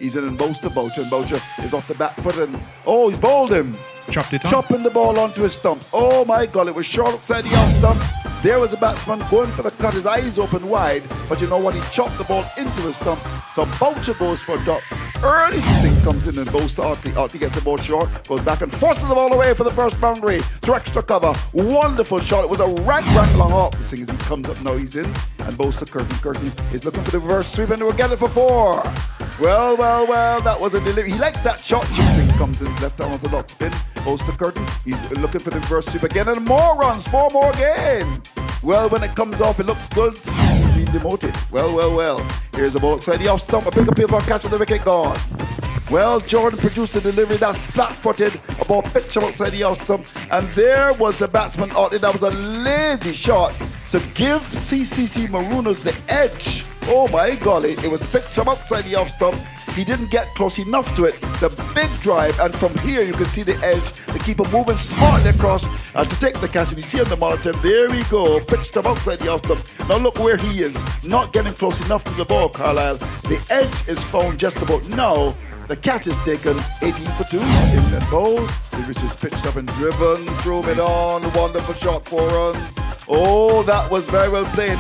He's in and bows to Boucher, and Boucher is off the back foot, and he's bowled him. Chopped it on. Chopping the ball onto his stumps. Oh my God, it was short outside the off stump. There was a batsman going for the cut, his eyes open wide, but you know what? He chopped the ball into his stumps. So Boucher goes for a dot. Early Singh comes in and bows to Otley. Otley gets the ball short, goes back and forces the ball away for the first boundary to extra cover. Wonderful shot. It was a rank long off. The Singh as he comes up now, he's in and bows to Curtin. Curtin is looking for the reverse sweep and we'll get it for 4. Well, that was a delivery. He likes that shot. Singh comes in left arm orthodox spin, goes to Curtin. He's looking for the reverse sweep again and more runs, 4 more again. Well, when it comes off, it looks good. He's been demoted. Well. Here's a ball outside the off stump. A pick up here for a catch on the wicket, gone. Well, Jordan produced a delivery that's flat-footed. A ball pitched outside the off stump. And there was the batsman out there. That was a lazy shot to give CCC Marooners the edge. Oh my golly, it was pitched from outside the off stump. He didn't get close enough to it. The big drive, and from here you can see the edge. The keeper moving smartly across to take the catch. If you see on the monitor, there we go. Pitched him outside the off stump. Now look where he is. Not getting close enough to the ball, Carlisle. The edge is found just about now. The catch is taken, 18 for 2. In and goes. Which is pitched up and driven through mid-on. Wonderful shot, 4 runs. Oh, that was very well played.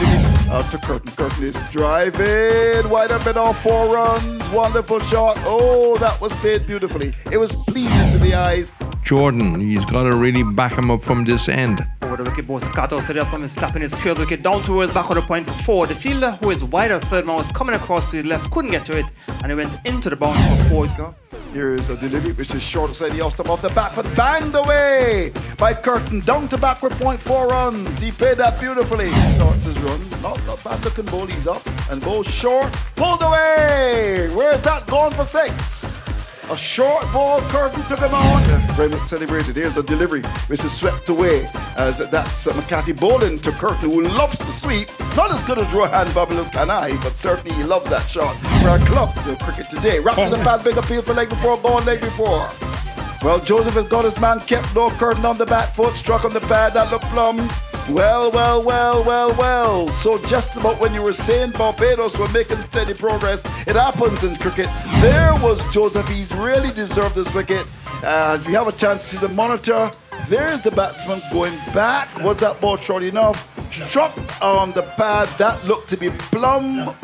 Out to Curtin. Curtin is driving. Wide up mid-on, 4 runs. Wonderful shot. Oh, that was played beautifully. It was pleasing to the eyes. Jordan, he's got to really back him up from this end. Over the wicket, both cut outside the from slapping his clear wicket down towards back of the point for 4. The fielder, who is wider third man, was coming across to his left, couldn't get to it, and he went into the boundary for 4. Here is a delivery which is short outside the off stump, off the back foot, banged away by Curtin, down to backward point, 4 runs. He played that beautifully. Starts his run, not bad looking ball, he's up and goes short, pulled away. Where's that gone for 6? A short ball, Curtin took him on. Very much celebrated. Here's a delivery which is swept away as that's McCarthy bowling to Curtin, who loves to sweep. Not as good as Rohan Babalu Kanai, but certainly he loved that shot for our club, the cricket today. Wrapped in the pad, big appeal for leg before, gone leg before. Well, Joseph has got his man kept low, Curtin on the back foot, struck on the pad, that looked plumb. Well. So just about when you were saying Barbados were making steady progress, it happens in cricket. There was Joseph. He's really deserved this wicket. If you have a chance to see the monitor, there's the batsman going back. Was that ball short enough? Struck on the pad. That looked to be plumb.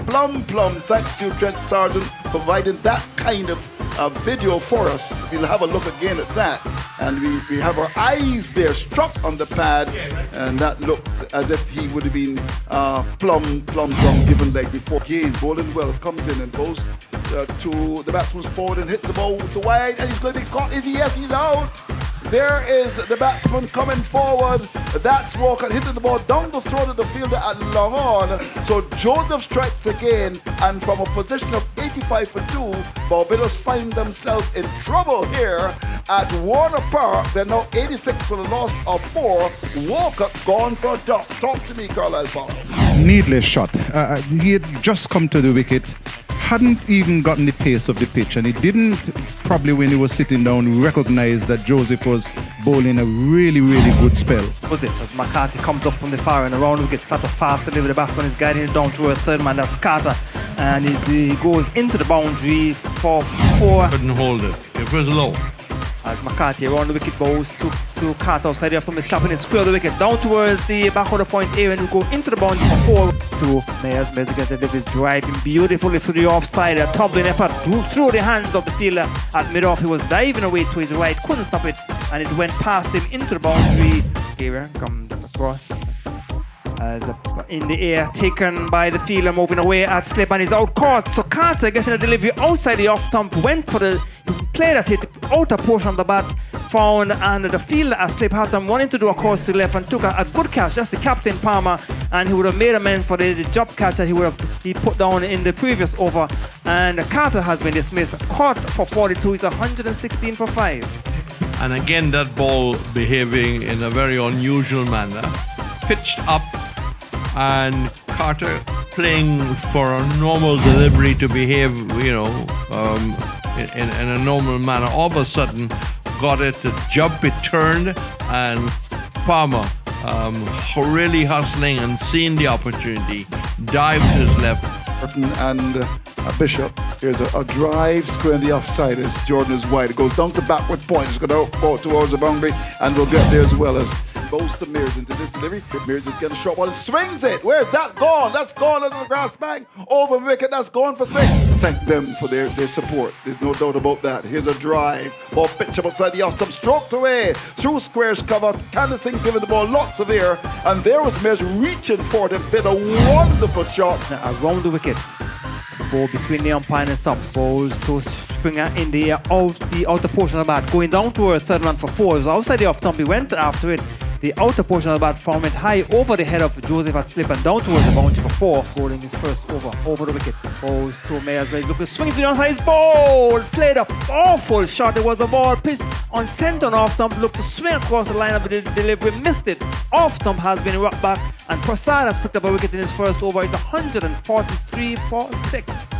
Thanks to Trent Sargent providing that kind of video for us. We'll have a look again at that. And we have our eyes there struck on the pad, and that looked as if he would have been plumb given leg before. Again, bowling well, comes in and goes to the batsman's forward and hits the ball to wide, and he's going to be caught. Is he? Yes, he's out. There is the batsman coming forward. That's Walker hitting the ball down the throat of the fielder at long on. So Joseph strikes again, and from a position of 85 for 2, Barbados find themselves in trouble here at Warner Park. They're now 86 for the loss of 4. Walker gone for a dot. Talk to me, Carlisle Paul. Needless shot. He had just come to the wicket, hadn't even gotten the pace of the pitch, and he didn't, probably when he was sitting down, recognize that Joseph was bowling a really good spell. Was it as McCarthy comes up from the far and around, we get fast delivery. The batsman is guiding it down to a third man, that's Carter, and he goes into the boundary for 4. Couldn't hold it. It was low. As McCarthy around the wicket goes to Carter outside the from slapping it square the wicket down towards the back of the point area, and we go into the boundary for 4. To Mayers against the Davis, driving beautifully through the offside, a tumbling effort through the hands of the fielder at mid-off. He was diving away to his right, couldn't stop it, and it went past him into the boundary. Here comes across as in the air, taken by the fielder, moving away at slip, and is out caught. So Carter getting a delivery outside the off stump, went for the play that hit outer portion of the bat, found, and the fielder at slip has him wanting to do a course to the left and took a good catch. That's the captain Palmer, and he would have made amends for the job catch that he put down in the previous over. And Carter has been dismissed. Caught for 42. He's 116 for 5. And again, that ball behaving in a very unusual manner. Pitched up, and Carter playing for a normal delivery to behave, in a normal manner. All of a sudden, got it to jump, it turned, and Palmer really hustling and seeing the opportunity, dived to his left. And Bishop Here's a drive square in the offside as Jordan is wide. It goes down to backward point. It's going to go towards the boundary and we'll get there as well as goes to Mears into this delivery. Mears is getting a short one and swings it. Where's that gone? That's gone under the grass bank. Over wicket. That's gone for 6. Thank them for their support. There's no doubt about that. Here's a drive. Ball pitch up outside the off stump. Stroked away. Through squares cover. Candace giving the ball lots of air. And there was Mears reaching for it and played a wonderful shot. Around the wicket. The ball between the umpire and stump. Balls to Springer in the air out the outer portion of the bat. Going down towards third run for 4. It was outside the off stump. He went after it. The outer portion of the bat found it high over the head of Joseph at slip and down towards the boundary for 4. Bowling his first over the wicket. Balls to Mayers. Looking swings to the onside. Ball played a awful shot. It was a ball pitched on centre and off stump. Looked to swing across the line of the delivery. Missed it. Off stump has been rocked back. And Persaud has picked up a wicket in his first over. It's 143 for 6.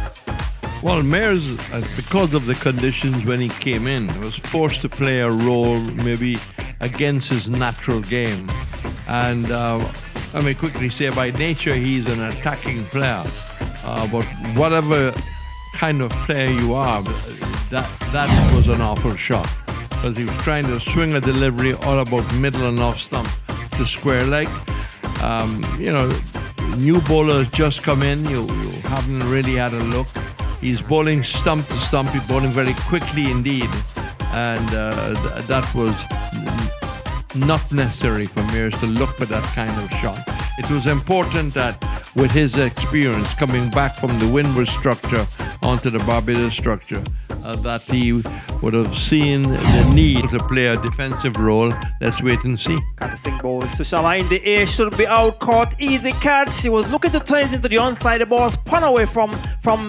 Well, Mears, because of the conditions when he came in, was forced to play a role maybe against his natural game. And let me quickly say, by nature, he's an attacking player. But whatever kind of player you are, that was an awful shot. Because he was trying to swing a delivery all about middle and off stump to square leg. New bowlers just come in, you haven't really had a look. He's bowling stump to stump. He's bowling very quickly indeed, and that was not necessary for Mears to look for that kind of shot. It was important that with his experience coming back from the Windward structure onto the Barbados structure, that he would have seen the need to play a defensive role. Let's wait and see. Candace balls to Sharma in the air, should be out, caught, easy catch. He was looking to turn it into the onside. The ball spun away from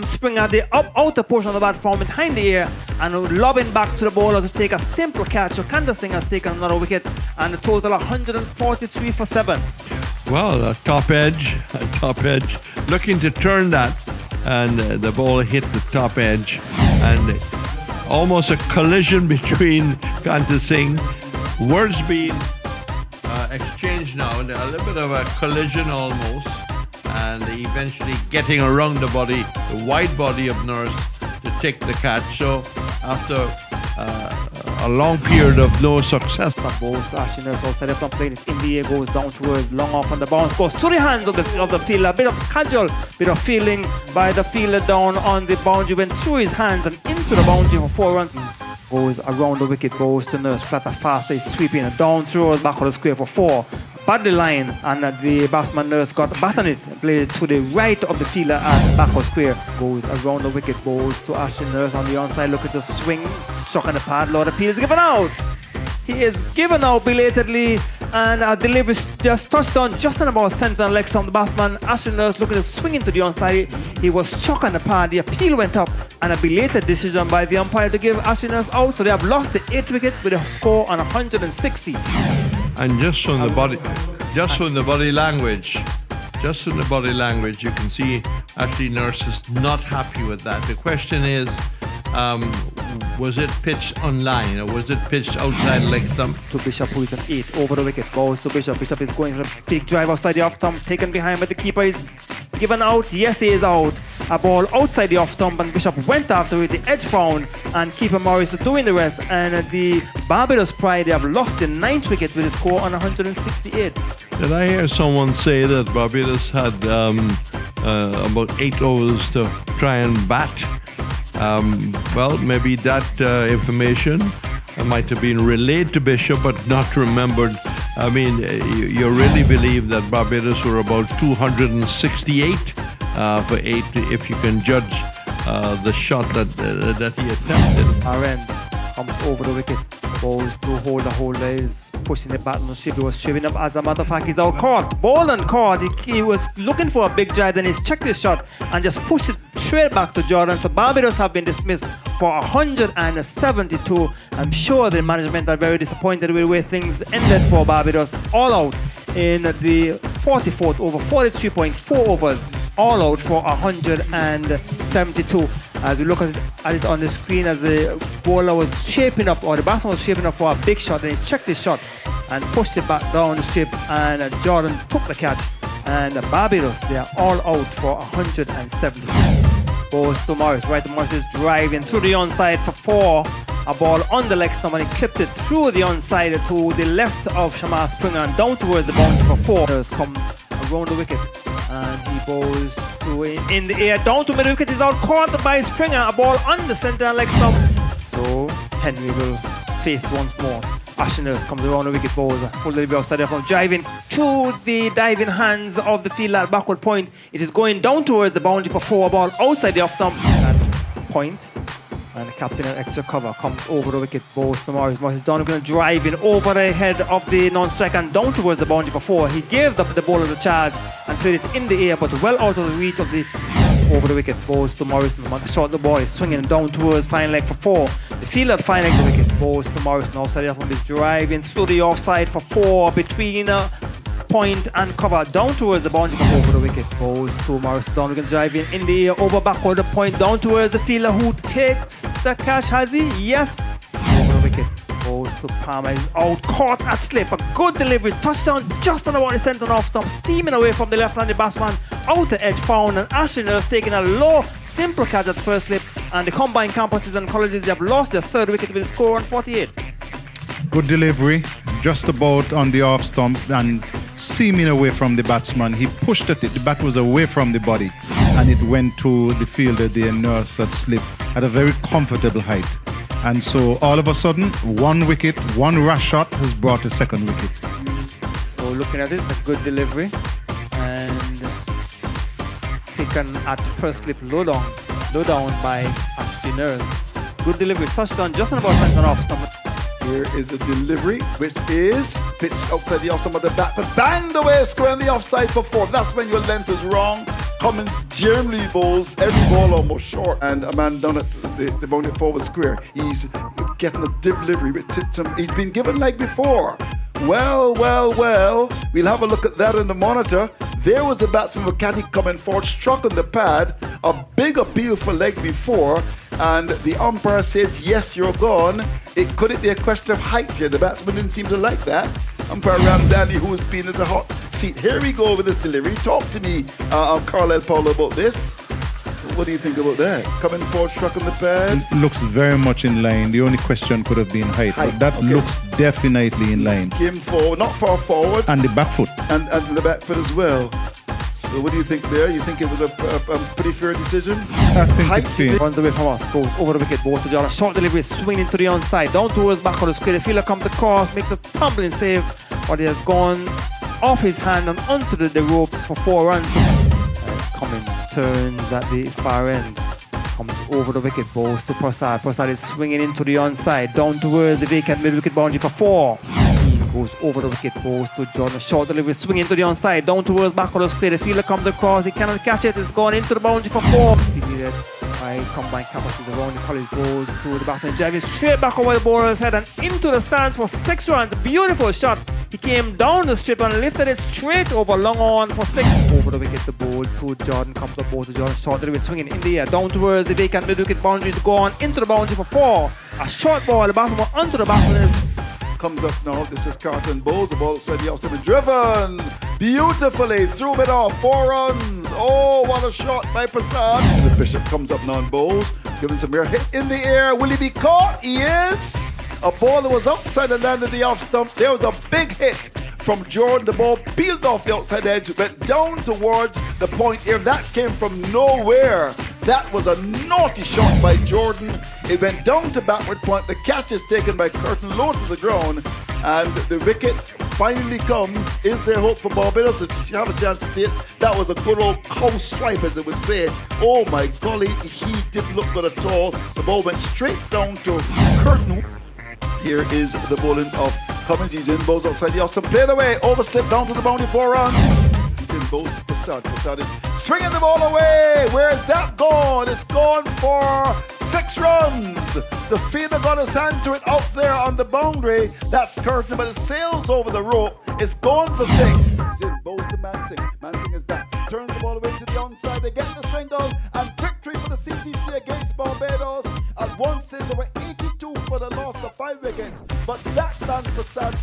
Springer, the outer portion of the bat from behind the air, and lobbing back to the bowler to take a simple catch. So Candace has taken another wicket, and a total 143 for 7. Well, a top edge, looking to turn that, and the ball hit the top edge, and almost a collision between Kanta Singh. Words being exchanged now, a little bit of a collision almost, and eventually getting around the body, the wide body of Nurse to take the catch. So after a long period of no success. That ball slashing Nurse outside from playing it in the air, goes down towards long off on the bounce, goes to the hands of the fielder. A bit of casual, bit of feeling by the fielder down on the boundary, went through his hands and into the boundary for 4 runs. Goes around the wicket, goes to Nurse, flatter fast, he's sweeping and down throws back of the square for 4. Badly line, and the batsman Nurse got a bat on it, played it to the right of the fielder at back of square. Goes around the wicket, goes to Ashton Nurse on the onside, looking to swing, struck on the pad. Lord Appeal is given out. He is given out belatedly, and a delivery just touched on just on about centre and leg stump. The batsman Ashton Nurse looking to swing into the onside. He was struck on the pad. The appeal went up, and a belated decision by the umpire to give Ashton Nurse out. So they have lost the 8th wicket with a score on 160. And just from the body language, you can see Ashley Nurse is not happy with that. The question is, was it pitched on line or was it pitched outside leg stump? To Bishop, who is an 8 over the wicket. Balls to Bishop. Bishop is going for a big drive outside the off stump, taken behind, but the keeper is given out. Yes, he is out. A ball outside the off stump, and Bishop went after it. The edge found, and keeper Morris doing the rest. And the Barbados Pride, they have lost the 9th wicket with a score on 168. Did I hear someone say that Barbados had about 8 overs to try and bat? Well, maybe that information might have been relayed to Bishop but not remembered. I mean, you really believe that Barbados were about 268 for 8, if you can judge the shot that he attempted. Aren comes over the wicket. Balls to hold the holder, is pushing the bat on the ship. He was shoving up. As a matter of fact, he's out caught. Ball and caught. He was looking for a big drive, then he's checked his shot and just pushed it straight back to Jordan. So Barbados have been dismissed for 172. I'm sure the management are very disappointed with the way things ended for Barbados. All out in the 44th over, 43.4 overs. All out for 172. As we look at it on the screen, as the bowler was shaping up, or the batsman was shaping up for a big shot, and he's checked his shot and pushed it back down the strip, and Jordan took the catch. And Barbados, they are all out for 170. goes to Morris. Right, Morris is driving through the onside for 4. A ball on the leg stump and he clipped it through the onside to the left of Shamar Springer and down towards the boundary for 4. Comes around the wicket and he bowls to in the air down to mid wicket. Is out caught by Springer. A ball on the centre leg stump. So Henry will face once more. Ashners comes around the wicket, bowls full delivery outside from driving through the diving hands of the fielder at backward point. It is going down towards the boundary for 4. Ball outside the off stump at point. And the captain an extra cover comes over the wicket, bowls to Morris. Morris Donegan driving over the head of the non-strike and down towards the boundary for 4. He gave the bowler the charge and played it in the air, but well out of the reach of the over the wicket. Bowls to Morrison. Short the ball is swinging down towards fine leg for 4. The fielder at fine leg the wicket. Bowls to Morrison. Outside the offside is driving through the offside for 4 between point and cover down towards the boundary for over the wicket. Bowls to Morrison. Donegan driving in the air over backward the point down towards the fielder who takes the catch. Has he? Yes. Over the wicket. Bowls to Palmer. Is out caught at slip. A good delivery. Touchdown just on the one centre off stump. Steaming away from the left-handed batsman. Outer edge found and Ashley taking a low simple catch at first slip, and the combined campuses and colleges have lost their 3rd wicket with a score on 48. Good delivery, just about on the off stump and seaming away from the batsman. He pushed it, the bat was away from the body and it went to the fielder, the nurse at slip at a very comfortable height. And so all of a sudden, 1 wicket, 1 rush shot has brought a 2nd wicket. So looking at it, a good delivery and taken at first slip low down by Ashley Nurse. Good delivery, touchdown just on about centre off stump. Here is a delivery which is pitched outside the off stump of the bat, but banged away square on the offside for 4. That's when your length is wrong. Cummins generally bowls every ball almost short, and a man down at the boundary forward square, he's getting a delivery which hits him. He's been given leg before. Well, we'll have a look at that in the monitor. There was a batsman McCarthy coming forward, struck on the pad, a big appeal for leg before, and the umpire says, yes, you're gone. It could be a question of height here. The batsman didn't seem to like that. Umpire Ramdani, who has been in the hot seat. Here we go with this delivery. Talk to me, Carlisle Paulo, about this. What do you think about that? Coming forward, struck on the pad? Looks very much in line. The only question could have been height. But that looks definitely in line. Came forward, not far forward. And the back foot. And the back foot as well. So what do you think there? You think it was a pretty fair decision? I think it's fair. Runs away from us, goes over the wicket, bowls to John. A short delivery, swinging into the onside, down towards back of the square. The fielder comes across, makes a tumbling save, but he has gone off his hand and onto the ropes for 4 runs. Cummins turns at the far end, comes over the wicket, bowls to Persaud. Persaud is swinging into the onside, down towards the vacant mid-wicket boundary for 4. Goes over the wicket, goes to Jordan. Short delivery, swinging into the onside, down towards back of the square. The fielder comes across, he cannot catch it. It's gone into the boundary for 4. Defeated by combined campuses around the college, goes to the batsman, driving straight back over the bowler's head and into the stands for 6 runs. Beautiful shot. He came down the strip and lifted it straight over long on for 6. Over the wicket, the ball to Jordan, comes up ball to Jordan. Short delivery, swinging in the air, down towards the vacant mid-wicket boundary to go on into the boundary for 4. A short ball, the batsman onto the batsman. Comes up now. This is Carlton Bowles. The ball outside the outside, driven beautifully through it off. 4 runs. Oh, what a shot by Persaud. The Bishop comes up now and Bowles, giving some air hit in the air. Will he be caught? He is. A ball that was outside the land of the off stump. There was a big hit from Jordan. The ball peeled off the outside edge, went down towards the point here. That came from nowhere. That was a naughty shot by Jordan. It went down to backward point. The catch is taken by Curtin low to the ground, and the wicket finally comes. Is there hope for Barbados? If you have a chance to see it, that was a good old cow swipe, as it would say. Oh my golly, he didn't look good at all. The ball went straight down to Curtin. Here is the bowling of Cummins. He's in, bowls outside the off-stump, played away, overslip down to the boundary, 4 runs. He's in, bowls to Persaud. Persaud is swinging the ball away. Where is that gone? It's gone for 6 runs. The fielder got his hand to it out there on the boundary. That's Curtin, but it sails over the rope. It's gone for 6. He's in, bowls to Mansing. Mansing is back. Turns the ball away to the onside. They get the single, and victory for the CCC against Barbados. At one stage, there were 82 for the loss of 5 wickets. But that man Persaud